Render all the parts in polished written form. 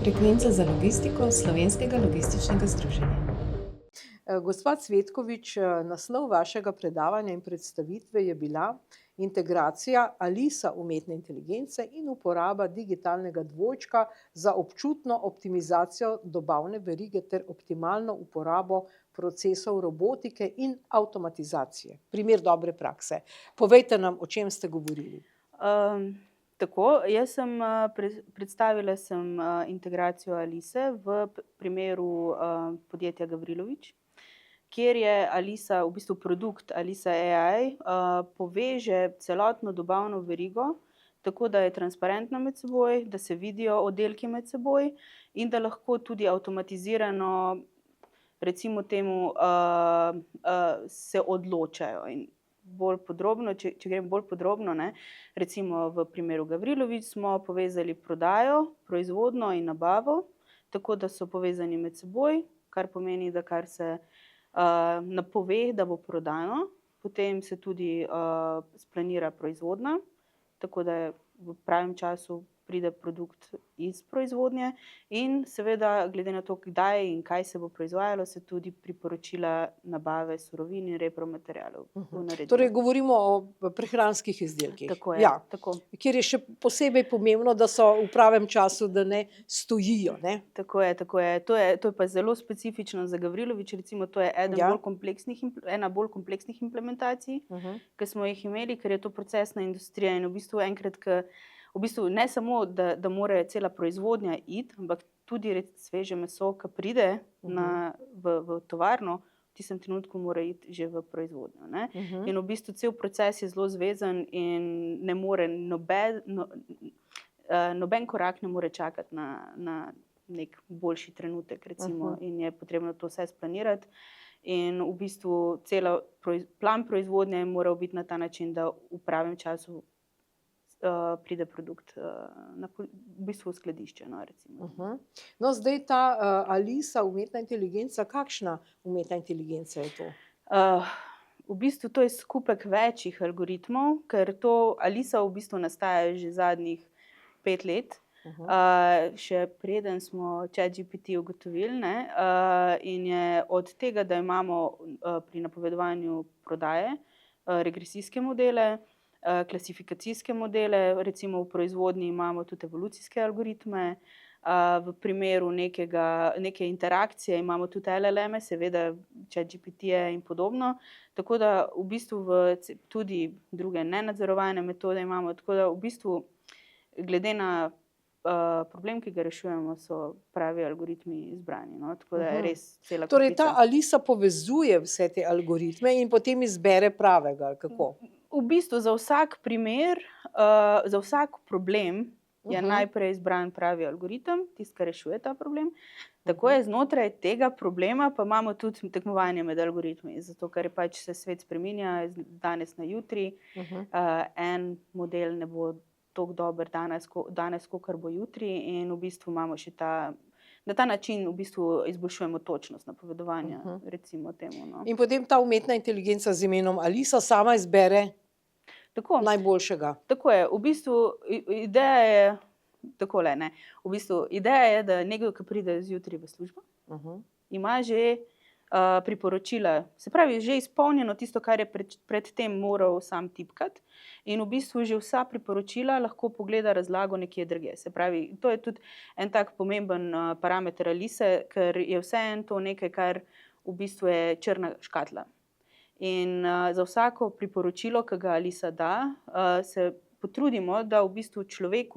Frekvenca za logistiko Slovenskega logističnega združenja. Gospa Cvetkovič, naslov vašega predavanja in predstavitve je bila integracija Alisa umetne inteligence in uporaba digitalnega dvojčka za občutno optimizacijo dobavne verige ter optimalno uporabo procesov robotike in avtomatizacije. Primer dobre prakse. Povejte nam, o čem ste govorili. Tako, jaz sem predstavila integracijo Alise v primeru podjetja Gavrilović, kjer je Alisa, v bistvu produkt Alisa AI, poveže celotno dobavno verigo, tako da je transparentna med seboj, da se vidijo oddelki med seboj in da lahko tudi avtomatizirano, recimo temu, se odločajo. In bolj podrobno, če grem bolj podrobno, ne, recimo v primeru Gavrilović smo povezali prodajo, proizvodnjo in nabavo, tako da so povezani med seboj, kar pomeni, da kar se napove, da bo prodano, potem se tudi splanira proizvodnja, tako da je v pravem času pride produkt iz proizvodnje in seveda glede na to, kdaj in kaj se bo proizvajalo, se tudi priporočila nabave surovin in repromaterialov. Torej govorimo o prehranskih izdelkih. Tako je, ja. tako. Kjer je še posebej pomembno, da so v pravem času, da ne stojijo. Ne? Tako je, tako je. To je pa zelo specifično za Gavrilović, recimo to je ena bolj kompleksnih implementacij, ki smo jih imeli, ker je to procesna industrija in v bistvu enkrat, v bistvu ne samo, da mora cela proizvodnja iti, ampak tudi sveže meso, ki pride v tovarno, v tistem trenutku mora iti že v proizvodnjo. Ne? In v bistvu cel proces je zelo zvezan in ne more noben korak ne more čakati na nek boljši trenutek, recimo, in je potrebno to vse splanirati. In v bistvu cel plan proizvodnje mora biti na ta način, da v pravem času pride produkt v bistvu v skladišče. No, recimo. No, zdaj ta Alisa umetna inteligenca, kakšna umetna inteligenca je to? V bistvu to je skupek večjih algoritmov, ker to Alisa v bistvu nastaja že zadnjih 5 let. Še preden smo ChatGPT ugotovili, ne, in je od tega, da imamo pri napovedovanju prodaje regresijske modele, klasifikacijske modele, recimo v proizvodnji imamo tudi evolucijske algoritme, v primeru neke interakcije imamo tudi LLM-e, seveda ChatGPT-je in podobno, tako da v bistvu tudi druge nenadzorovane metode imamo, tako da v bistvu glede na problem, ki ga rešujemo, so pravi algoritmi izbrani. No? Tako da je res cela kopica. Torej ta Alisa povezuje vse te algoritme in potem izbere pravega, ali kako? V bistvu za vsak primer, za vsak problem je najprej izbran pravi algoritem, tisti, ki rešuje ta problem. Tako je, znotraj tega problema pa imamo tudi tekmovanje med algoritmi, zato ker pač se svet spreminja danes na jutri. En model ne bo tako dober danes, kakor bo jutri, in v bistvu imamo še na ta način v bistvu izboljšujemo točnost napovedovanja, recimo temu. No. In potem ta umetna inteligenca z imenom Alisa sama izbere najboljšega. Tako je, v bistvu ideja je takole, ne. V bistvu ideja je, da nekdo, ki pride zjutraj v službo, ima že priporočila, se pravi, že izpolnjeno tisto, kar je pred tem moral sam tipkati, in v bistvu že vsa priporočila lahko pogleda razlago nekje drugje. Se pravi, to je tudi en tak pomemben parameter Alise, ker je vseeno to nekaj, kar v bistvu je črna škatla. In za vsako priporočilo, ki ga Alisa da, se potrudimo, da v bistvu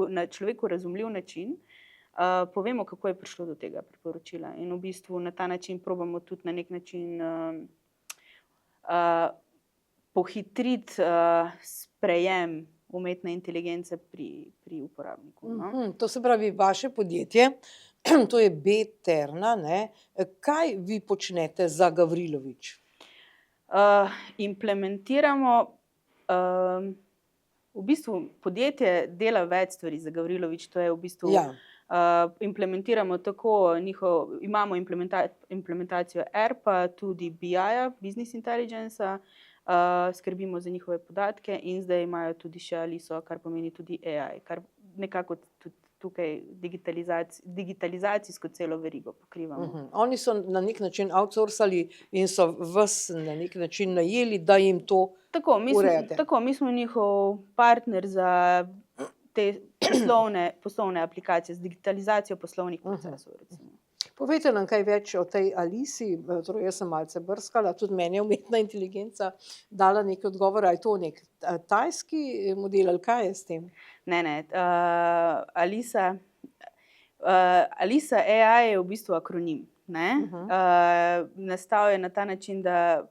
na človeku razumljiv način povemo, kako je prišlo do tega priporočila. In v bistvu na ta način probamo tudi na nek način pohitriti sprejem umetne inteligence pri uporabniku. No? To se pravi, vaše podjetje, to je Beterna, ne? Kaj vi počnete za Gavrilović? Implementiramo, v bistvu podjetje dela več stvari za Gavrilović, to je v bistvu implementiramo tako imamo implementacijo ERP-a, tudi BI-ja, Business Intelligence-a, skrbimo za njihove podatke in zdaj imajo tudi še Aliso, kar pomeni tudi AI, kar nekako tudi tukaj digitalizacijsko celo verigo pokrivamo. Oni so na nek način outsourcali in so vas na nek način najeli, da jim to urejate. Tako, mi smo njihov partner za te poslovne aplikacije, z digitalizacijo poslovnih procesov, recimo. Povejte nam kaj več o tej Alisi, torej jaz sem malce brskala, tudi meni je umetna inteligenca dala nekaj odgovora, je to nek tajski model ali kaj je s tem? Ne, Alisa AI je v bistvu akronim, ne. Nastal je na ta način, da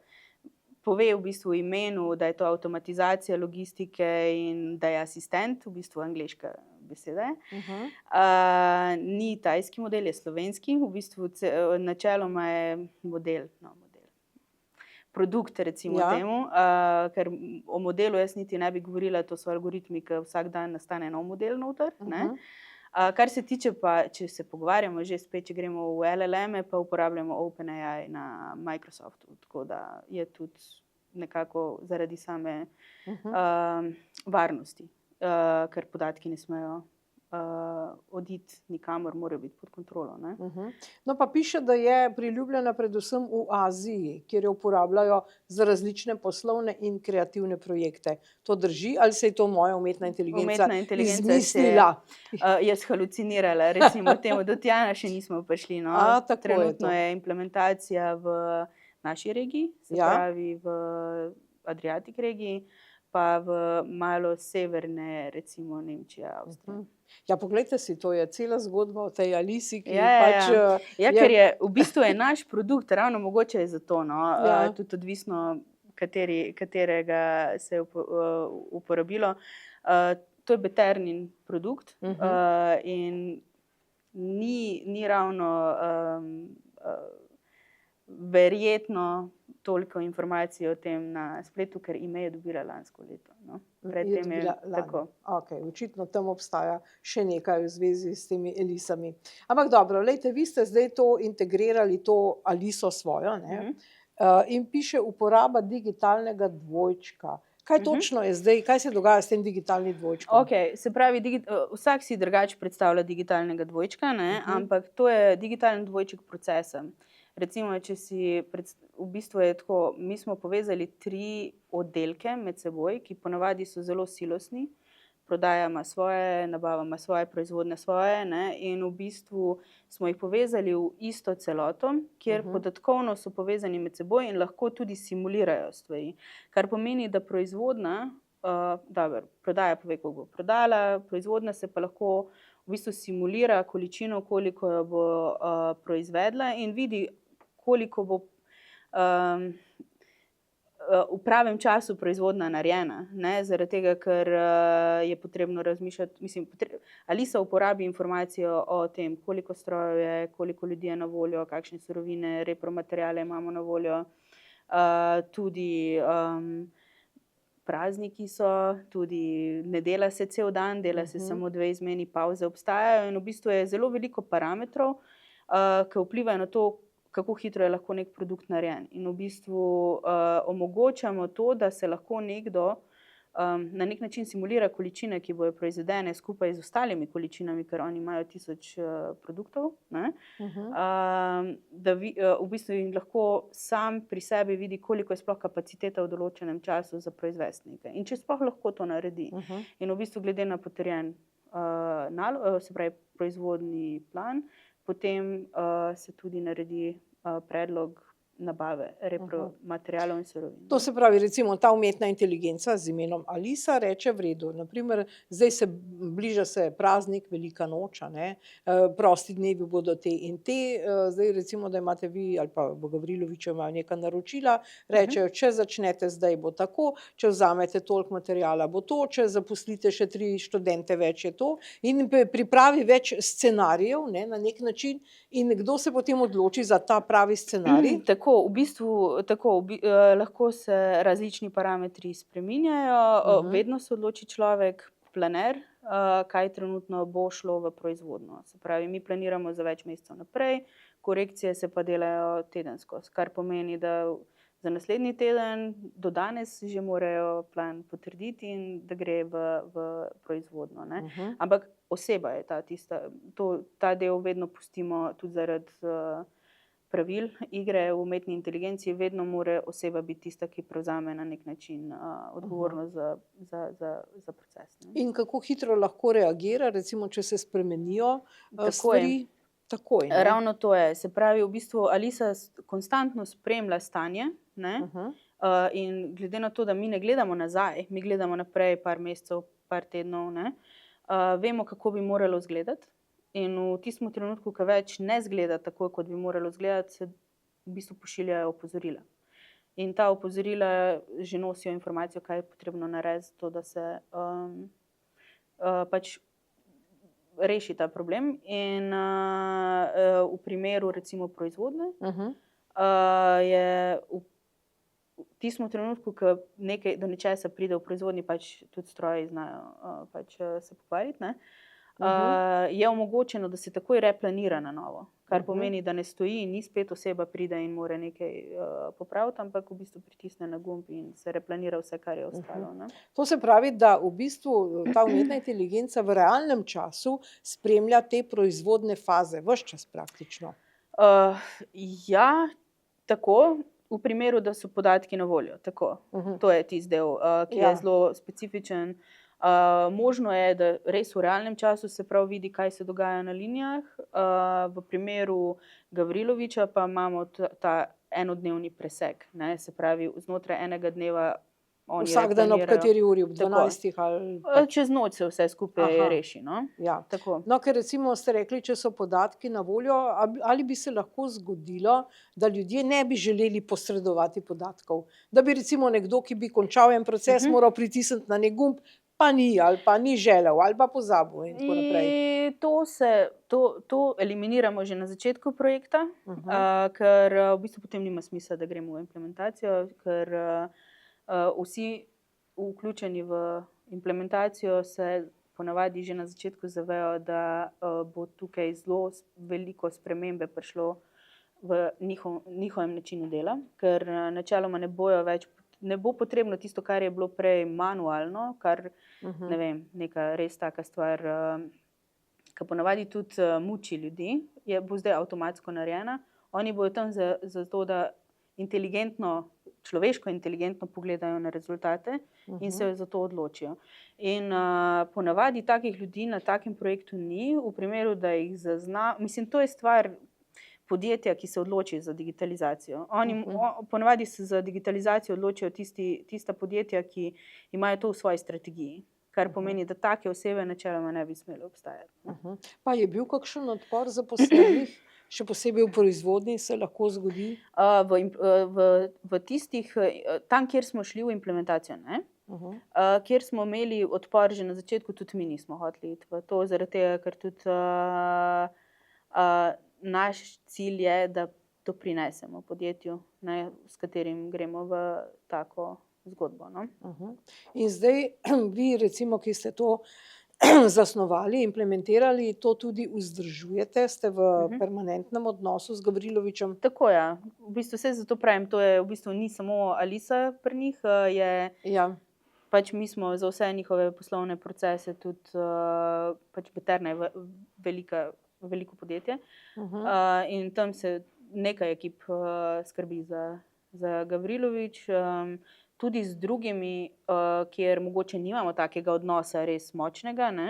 pove v bistvu v imenu, da je to avtomatizacija logistike in da je asistent, v bistvu angleška beseda je. Ni tajski model, je slovenski, v bistvu načeloma je produkt, recimo temu, ker o modelu jaz niti ne bi govorila, to so algoritmi, ki vsak dan nastane nov model noter, ne. Kar se tiče pa, če se pogovarjamo že spet, če gremo v LLM-e, pa uporabljamo OpenAI na Microsoftu, tako da je tudi nekako zaradi same varnosti, ker podatki ne smejo oditi nikamor, morajo biti pod kontrolo, ne. No pa piše, da je priljubljena predvsem v Aziji, kjer jo uporabljajo za različne poslovne in kreativne projekte. To drži ali se je to moja umetna inteligenca izmislila? Je zhalucinirala, recimo temu, do tja še nismo prišli, no. Trenutno je implementacija v naši regiji, se pravi v Adriatic regiji, pa v malo severne, recimo Nemčija, Avstrija. Ja, poglejte si, to je cela zgodba o tej Alisi, ki ker je v bistvu je naš produkt, ravno mogoče je zato, no, tudi odvisno, katerega se je uporabilo. To je Beternin produkt in ni ravno verjetno toliko informacij o tem na spletu, ker ime je dobila lansko leto, no. Predtem je tako. Okej, očitno tam obstaja še nekaj v zvezi s temi Alisami. Ampak dobro, glejte, vi ste zdaj to integrirali, to Aliso svojo, ne, in piše uporaba digitalnega dvojčka. Kaj točno je zdaj, kaj se dogaja s tem digitalnim dvojčkom? Okej, se pravi, vsak si drugače predstavlja digitalnega dvojčka, ne, ampak to je digitalni dvojček procesa. Recimo, če si, v bistvu je tako, mi smo povezali 3 oddelke med seboj, ki ponavadi so zelo silosni, prodaja ima svoje, nabava ima svoje, proizvodnja svoje, ne, in v bistvu smo jih povezali v isto celoto, kjer podatkovno so povezani med seboj in lahko tudi simulirajo stvari. Kar pomeni, da proizvodnja, prodaja pove, koliko bo prodala, proizvodnja se pa lahko v bistvu simulira količino, koliko jo bo proizvedla in vidi, koliko bo v pravem času proizvodnja narejena, ne, zaradi tega, ker je potrebno razmišljati, mislim, Alisa uporabi informacijo o tem, koliko strojev je, koliko ljudi je na voljo, kakšne surovine, repromateriale imamo na voljo, tudi prazniki so, tudi ne dela se cel dan, dela se samo 2 izmeni, pavze obstajajo in v bistvu je zelo veliko parametrov, ki vplivajo na to, kako hitro je lahko nek produkt narejen. In v bistvu omogočamo to, da se lahko nekdo na nek način simulira količine, ki bojo proizvedene skupaj z ostalimi količinami, ker oni imajo 1000 produktov, ne, da v bistvu jim lahko sam pri sebi vidi, koliko je sploh kapaciteta v določenem času za proizvesti nekaj. In če sploh lahko to naredi. In v bistvu glede na potrjen se pravi proizvodni plan, potem se tudi naredi predlog nabave repromaterialov in surovin. To se pravi, recimo ta umetna inteligenca z imenom Alisa reče v redu, naprimer, zdaj se bliža se praznik, velika noč, ne, prosti dnevi bodo te in te, zdaj recimo, da imate vi ali pa Gavrilović imajo neka naročila, rečejo, če začnete zdaj bo tako, če vzamete toliko materiala bo to, če zaposlite še 3 študente več je to in pripravi več scenarijev, ne, na nek način in kdo se potem odloči za ta pravi scenarij? V bistvu lahko se različni parametri spreminjajo, vedno se odloči človek, planer, kaj trenutno bo šlo v proizvodnjo. Se pravi, mi planiramo za več mesecev naprej, korekcije se pa delajo tedensko, kar pomeni, da za naslednji teden, do danes že morajo plan potrditi in da gre v proizvodno. Ne. Ampak oseba je ta del vedno pustimo tudi zaradi pravil igre v umetni inteligenci, vedno mora oseba biti tista, ki prevzame na nek način odgovornost za proces. Ne. In kako hitro lahko reagira, recimo, če se spremenijo Takoj. stvari? Takoj, ne? Ravno to je. Se pravi, v bistvu Alisa konstantno spremlja stanje, ne? In glede na to, da mi ne gledamo nazaj, mi gledamo naprej par mesecev, par tednov, ne? Vemo, kako bi moralo izgledati. In v tistem trenutku, ko več ne izgleda tako, kot bi moralo izgledati, se v bistvu pošiljajo opozorila. In ta opozorila že nosijo informacijo, kaj je potrebno narediti, to, da se pač reši ta problem. In v primeru recimo proizvodne je v tistem trenutku, ko do nečesa pride v proizvodnji, pač tudi stroji znajo pač se pokvariti, ne? Je omogočeno, da se takoj replanira na novo, kar pomeni, da ne stoji, ni spet oseba pride in mora nekaj popraviti, ampak v bistvu pritisne na gumb in se replanira vse, kar je ostalo. Ne? To se pravi, da v bistvu ta umetna inteligenca v realnem času spremlja te proizvodne faze, ves čas praktično. Ja, tako, v primeru, da so podatki na voljo, tako. To je tisti del, ki je zelo specifičen. Možno je, da res v realnem času se prav vidi, kaj se dogaja na linijah. V primeru Gavriloviča pa imamo ta enodnevni presek, ne? Se pravi, znotraj enega dneva oni Vsak dan ob kateri uri, ob 12 ali čez noč se vse skupaj reši. No? Ja. Tako. No, ker recimo ste rekli, če so podatki na voljo, ali bi se lahko zgodilo, da ljudje ne bi želeli posredovati podatkov? Da bi recimo nekdo, ki bi končal en proces, moral pritisniti na nek gumb, pa ni, ali pa ni želel, ali pa pozabil in tako naprej. To eliminiramo že na začetku projekta, ker v bistvu potem nima smisla, da gremo v implementacijo, ker vsi vključeni v implementacijo se ponavadi že na začetku zavejo, da bo tukaj zelo veliko spremembe prišlo v njihovem načinu dela, ker načeloma ne bo potrebno tisto, kar je bilo prej manualno, kar ne vem, neka res taka stvar, ki ponavadi tudi muči ljudi, bo zdaj avtomatsko narejena. Oni bodo tam zato, da človeško inteligentno pogledajo na rezultate in se za to odločijo. In ponavadi takih ljudi na takem projektu ni, v primeru, da jih zazna, mislim, to je stvar podjetja, ki se odloči za digitalizacijo. Ponavadi se za digitalizacijo odločijo tista podjetja, ki imajo to v svoji strategiji, kar pomeni, da take osebe načeloma ne bi smele obstajati. Pa je bil kakšen odpor zaposlenih, še posebej v proizvodnji se lahko zgodi? V tistih, tam, kjer smo šli v implementacijo, ne? Kjer smo imeli odpor že na začetku, tudi mi nismo hoteli iti v to, zaradi tega, ker tudi naš cilj je, da to prinesemo podjetju, ne, s katerim gremo v tako zgodbo. No? In zdaj vi recimo, ki ste to zasnovali, implementirali, to tudi vzdržujete, ste v permanentnem odnosu z Gavrilovičem? Tako, ja. V bistvu vse zato pravim, to je v bistvu ni samo Alisa pri njih, pač mi smo za vse njihove poslovne procese tudi, pač Beterna je veliko podjetje in tam se nekaj ekip skrbi za Gavrilovič, tudi z drugimi, kjer mogoče nimamo takega odnosa res močnega, ne?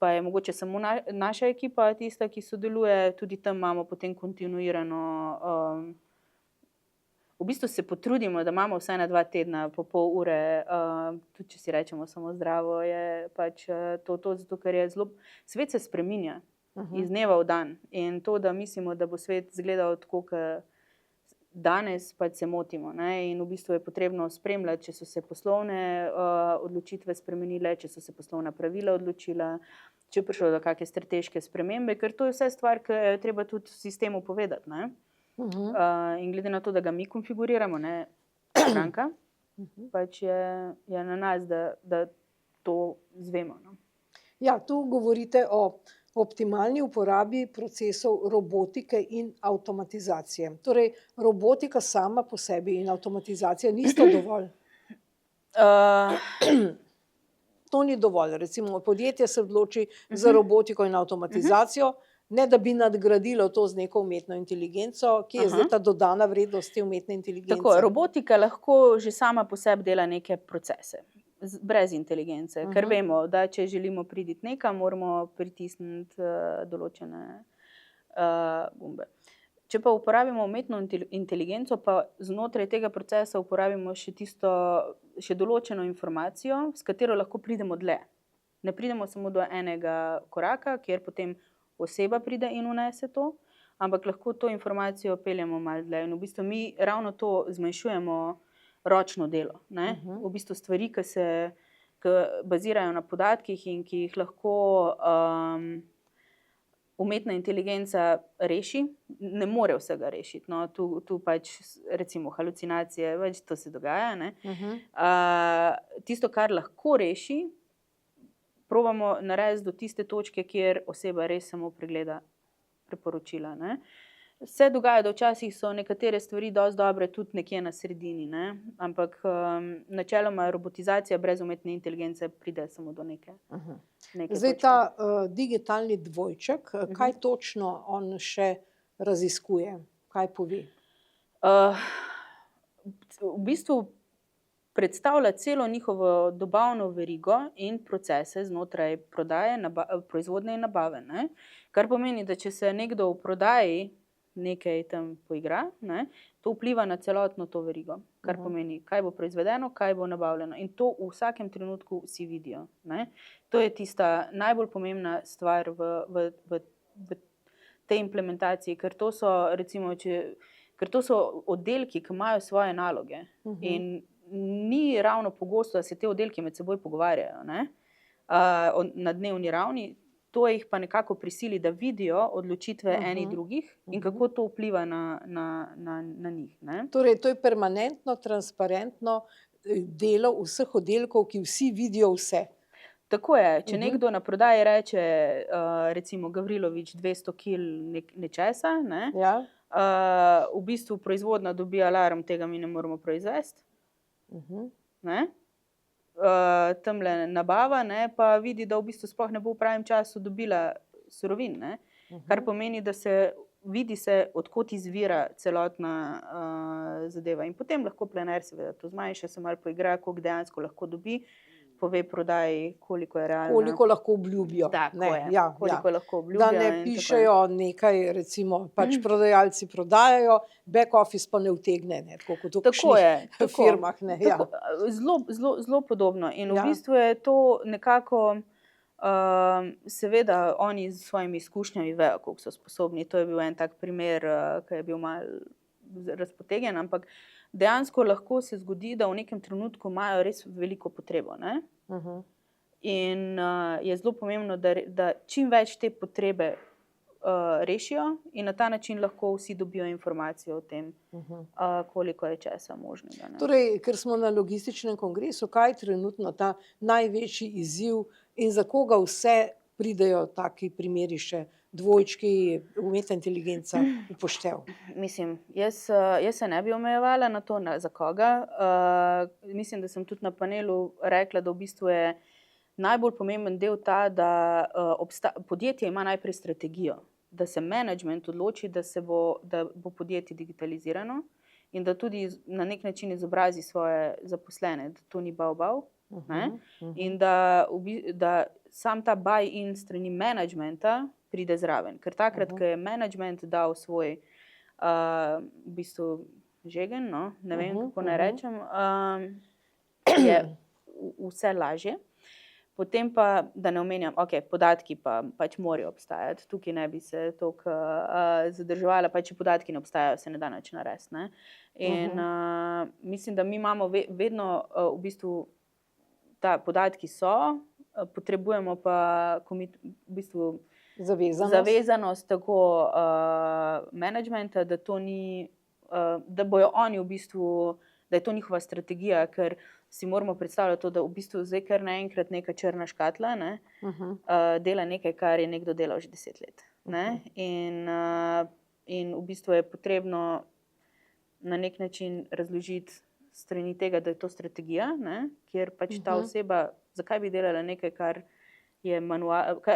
Pa je mogoče samo naša ekipa tista, ki sodeluje, tudi tam imamo potem kontinuirano, v bistvu se potrudimo, da imamo vsaj na 2 tedna po pol ure, tudi če si rečemo samo zdravo, je pač to zato, ker je svet se spreminja iz dneva v dan in to, da mislimo, da bo svet izgledal tako, kot danes, pač se motimo, ne? In v bistvu je potrebno spremljati, če so se poslovne odločitve spremenile, če so se poslovna pravila odločila, če je prišlo do kakšne strateške spremembe, ker to je vse stvar, ki je treba tudi sistemu povedati, ne? In glede na to, da ga mi konfiguriramo, ne stranka, pač je na nas, da to zvemo. No? Ja, tu govorite o optimalni uporabi procesov robotike in avtomatizacije. Torej, robotika sama po sebi in avtomatizacija nista dovolj. To ni dovolj. Recimo, podjetje se odloči za robotiko in avtomatizacijo, ne da bi nadgradilo to z neko umetno inteligenco, ki je zdaj ta dodana vrednost te umetne inteligence. Tako, robotika lahko že sama po sebi dela neke procese, brez inteligence, ker vemo, da če želimo priti nekam, moramo pritisniti določene gumbe. Če pa uporabimo umetno inteligenco, pa znotraj tega procesa uporabimo še določeno informacijo, s katero lahko pridemo dlje. Ne pridemo samo do enega koraka, kjer potem oseba pride in vnese to, ampak lahko to informacijo peljemo malo dlje. In v bistvu mi ravno to zmanjšujemo ročno delo. Ne? V bistvu stvari, ki bazirajo na podatkih in ki jih lahko umetna inteligenca reši, ne more vsega rešiti. No, tu pač recimo halucinacije, več to se dogaja. Ne? Tisto, kar lahko reši, probamo narediti do tiste točke, kjer oseba res samo pregleda priporočila. Ne? Se dogaja, da včasih so nekatere stvari dosti dobre tudi nekje na sredini, ne? Ampak načeloma robotizacija brez umetne inteligence pride samo do neke Zdaj točke. ta digitalni dvojček, kaj točno on še raziskuje? Kaj pove? V bistvu predstavlja celo njihovo dobavno verigo in procese znotraj prodaje, proizvodnje in nabave. Ne? Kar pomeni, da če se nekdo v prodaji nekaj tam poigra, ne, to vpliva na celotno to verigo. Kar pomeni, kaj bo proizvedeno, kaj bo nabavljeno. In to v vsakem trenutku vsi vidijo. Ne. To je tista najbolj pomembna stvar v tej implementaciji, ker to so, recimo, ker to so oddelki, ki imajo svoje naloge. In ni ravno pogosto, da se te oddelki med seboj pogovarjajo, ne, na dnevni ravni. To jih pa nekako prisili, da vidijo odločitve eni drugih in kako to vpliva na njih. Ne? Torej, to je permanentno, transparentno delo vseh oddelkov, ki vsi vidijo vse. Tako je. Če nekdo na prodaji reče, recimo Gavrilović 200 kil nečesa, ne? Ja. V bistvu proizvodnja dobi alarm, tega mi ne moramo proizvesti. Ne? Tamle nabava, ne, pa vidi, da v bistvu sploh ne bo v pravem času dobila surovin, ne, kar pomeni, da se vidi, odkot izvira celotna zadeva. In potem lahko plener seveda to zmanjša, se malo poigra, koliko dejansko lahko dobi, pove prodaji, koliko je realno. Koliko lahko obljubijo. Tako je, koliko lahko obljubijo. Da ne pišejo nekaj, recimo, pač prodajalci prodajajo, back office pa ne utegne, ne, tako kot v kakšnih firmah. Ne, tako, zelo podobno. In v bistvu je to nekako, seveda oni s svojimi izkušnjami vejo, koliko so sposobni. To je bil en tak primer, ki je bil malo razpotegnjen, ampak dejansko lahko se zgodi, da v nekem trenutku imajo res veliko potrebo. Ne? In je zelo pomembno, da čim več te potrebe rešijo in na ta način lahko vsi dobijo informacijo o tem, koliko je česa možnega. Ne? Torej, ker smo na logističnem kongresu, kaj je trenutno ta največji izziv in za koga vse pridejo taki primeri še dvojčki, umetna inteligenca upoštev? Mislim, jaz se ne bi omejevala na to, za koga. Mislim, da sem tudi na panelu rekla, da v bistvu je najbolj pomemben del ta, da podjetje ima najprej strategijo, da se management odloči, da bo podjetje digitalizirano in da tudi na nek način izobrazi svoje zaposlene, da to ni bav. In da sam ta buy-in strani managementa pride zraven. Ker takrat, ko je management dal svoj v bistvu žegen, no? Ne vem, kako naj rečem, je vse lažje. Potem pa, da ne omenjam, podatki pa pač morajo obstajati. Tukaj ne bi se toliko zadrževala, pa če podatki ne obstajajo, se ne da nič narediti. Ne? In mislim, da mi imamo vedno v bistvu ta podatki so, potrebujemo pa v bistvu zavezanost tako managementa, da to ni, da bojo oni v bistvu, da je to njihova strategija, ker si moramo predstavljati to, da v bistvu zdaj kar naenkrat neka črna škatla, ne, dela nekaj, kar je nekdo delal že 10 let. Ne? In v bistvu je potrebno na nek način razložiti strani tega, da je to strategija, ne? Kjer pač ta oseba, zakaj bi delala nekaj, kar je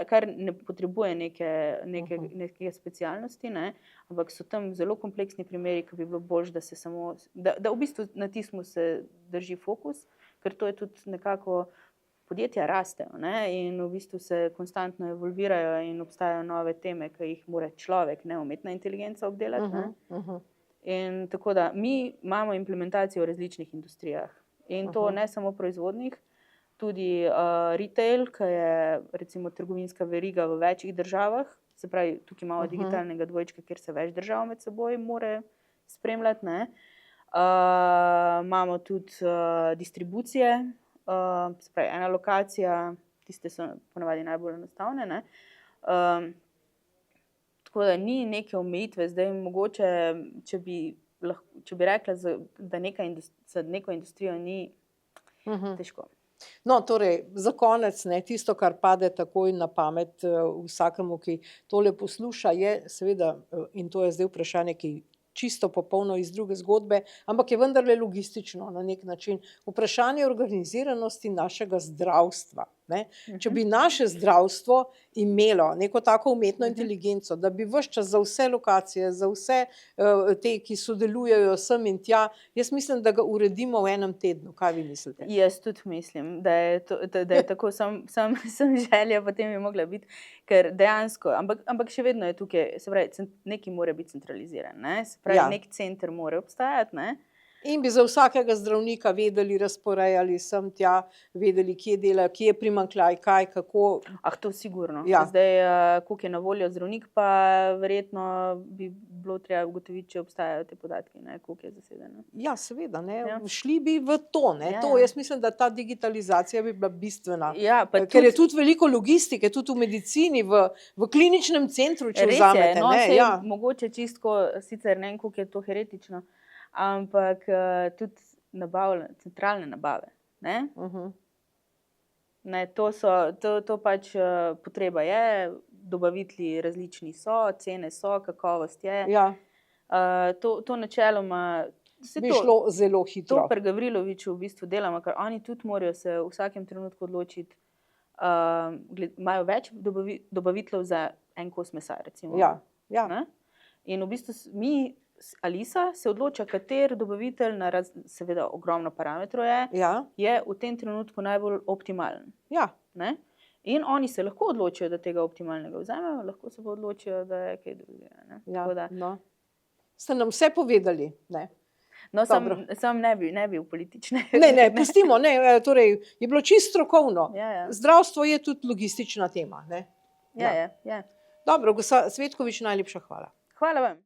kar ne potrebuje neke specialnosti, ne? Ampak so tam zelo kompleksni primeri, ki bi bilo boljše, da se samo, da v bistvu na tistem se drži fokus, ker to je tudi nekako, podjetja rastejo, ne? In v bistvu se konstantno evolvirajo in obstajajo nove teme, ki jih mora človek, ne umetna inteligenca obdelati. Ne? In tako da mi imamo implementacijo v različnih industrijah in to ne samo proizvodnih, tudi retail, ki je recimo trgovinska veriga v večjih državah, se pravi, tukaj imamo digitalnega dvojčka, kjer se več držav med seboj more spremljati, ne? Imamo tudi distribucije, se pravi, ena lokacija, tiste so ponavadi najbolj enostavne, ne? Tako da ni neke omejitve, zdaj mogoče, če bi rekla, da neko industrijo ni težko. No, torej, za konec, ne, tisto, kar pade takoj na pamet vsakemu, ki tole posluša, je seveda, in to je zdaj vprašanje, ki čisto popolno iz druge zgodbe, ampak je vendarle logistično na nek način. Vprašanje organiziranosti našega zdravstva. Ne? Če bi naše zdravstvo imelo neko tako umetno inteligenco, da bi ves čas za vse lokacije, za vse te, ki sodelujejo sem in tja, jaz mislim, da ga uredimo v enem tednu. Kaj vi mislite? Jaz tudi mislim, da je tako, sem želja potem je mogla biti, ker dejansko, ampak še vedno je tukaj, se pravi, nekaj mora biti centraliziran, ne? Se pravi, nek center mora obstajati, ne? In bi za vsakega zdravnika vedeli, razporejali sem tja, vedeli, kje dela, kje je primanjkljaj, kaj, kako. To sigurno. Ja. Zdaj, koliko je na voljo zdravnik, pa verjetno bi bilo treba ugotoviti, če obstajajo te podatki, ne, koliko je zasedeno. Ja, seveda, ne. Šli bi v to, ne. To, jaz mislim, da ta digitalizacija bi bila bistvena. Ker je tudi veliko logistike, tudi v medicini, v kliničnem centru, če vzamete. Res je, mogoče čistko, sicer ne vem, koliko je to heretično, ampak tudi centralne nabave. Ne? Ne, to pač potreba je, dobavitelji različni so, cene so, kakovost je. To načeloma bi šlo zelo hitro. To pri Gavriloviću v bistvu delamo, ker oni tudi morajo se v vsakem trenutku odločiti, imajo več dobaviteljev za en kos mesa, recimo. Ne? In v bistvu mi, Alisa se odloča, kater dobavitelj, seveda ogromno parametrov je v tem trenutku najbolj optimalen. Ne? In oni se lahko odločijo, da tega optimalnega vzamejo, lahko se pa odločijo, da je kaj drugega. No. Ste nam vse povedali, ne? No, sam ne bi v politične. Ne, pustimo, ne, torej, je bilo čisto strokovno. Zdravstvo je tudi logistična tema, ne? Je. Dobro, gospa Cvetkovič, najlepša hvala. Hvala vam.